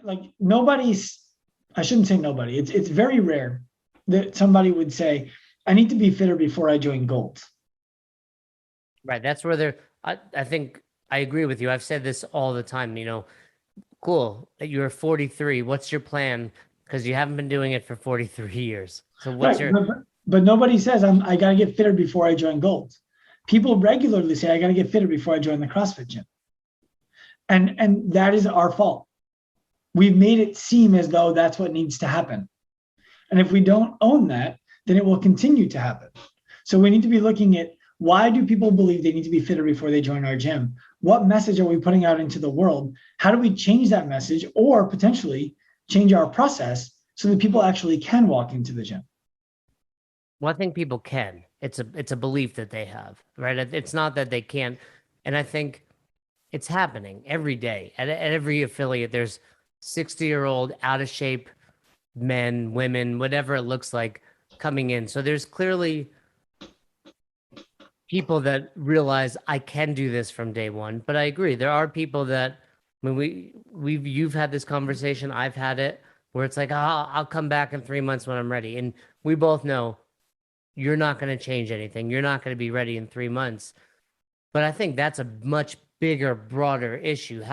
like nobody's, I shouldn't say nobody. It's very rare that somebody would say, I need to be fitter before I join Gold. Right. That's where I think I agree with you. I've said this all the time, cool. You're 43. What's your plan? Because you haven't been doing it for 43 years. So what's Right. your, But nobody says I got to get fitter before I join Gold. People regularly say I got to get fitter before I join the CrossFit gym. And that is our fault. We've made it seem as though that's what needs to happen. And if we don't own that, then it will continue to happen. So we need to be looking at, why do people believe they need to be fitter before they join our gym? What message are we putting out into the world? How do we change that message, or potentially change our process so that people actually can walk into the gym? well, I think people can. It's a belief that they have, right? It's not that they can't. And I think it's happening every day at every affiliate. There's 60-year-old out of shape men, women, whatever it looks like coming in. So there's clearly people that realize I can do this from day one. But I agree, there are people that, I mean, you've had this conversation, I've had it, where it's like, I'll come back in 3 months when I'm ready. And we both know you're not going to change anything. You're not going to be ready in 3 months. But I think that's a much bigger, broader issue.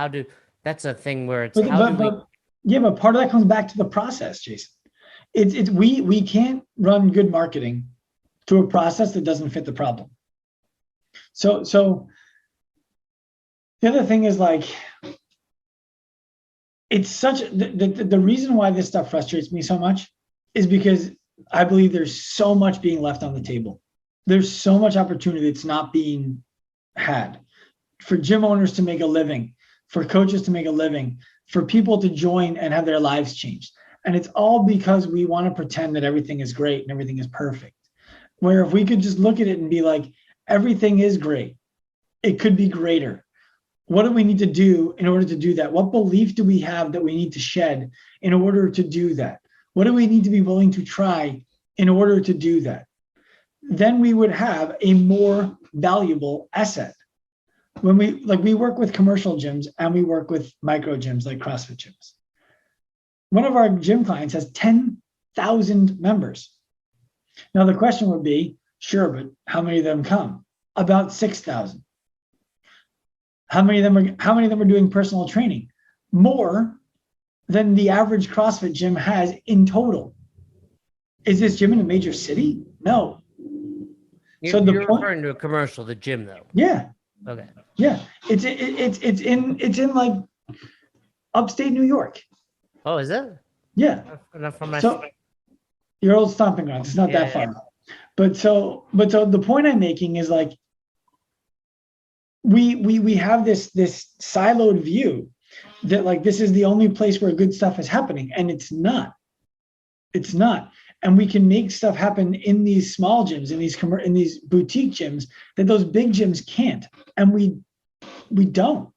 That's a thing where it's but part of that comes back to the process, Jason. We can't run good marketing through a process that doesn't fit the problem. So the other thing is, like, it's such the reason why this stuff frustrates me so much is because I believe there's so much being left on the table. There's so much opportunity that's not being had for gym owners to make a living, for coaches to make a living, for people to join and have their lives changed. And it's all because we want to pretend that everything is great and everything is perfect. Where if we could just look at it and be like, everything is great, it could be greater. What do we need to do in order to do that? What belief do we have that we need to shed in order to do that? What do we need to be willing to try in order to do that? Then we would have a more valuable asset. When we work with commercial gyms and we work with micro gyms like CrossFit gyms. One of our gym clients has 10,000 members. Now the question would be, sure, but how many of them come? About 6,000. How many of them are doing personal training? More than the average CrossFit gym has in total. Is this gym in a major city? No. You're referring to a commercial, the gym, though. Yeah. Okay. Yeah. It's in like upstate New York. Oh, is it? Yeah. Enough for my your old stomping grounds. It's not that far. Yeah. But so the point I'm making is, like, we have this siloed view that, like, this is the only place where good stuff is happening, and it's not. It's not. And we can make stuff happen in these small gyms, in these boutique gyms, that those big gyms can't, and we don't.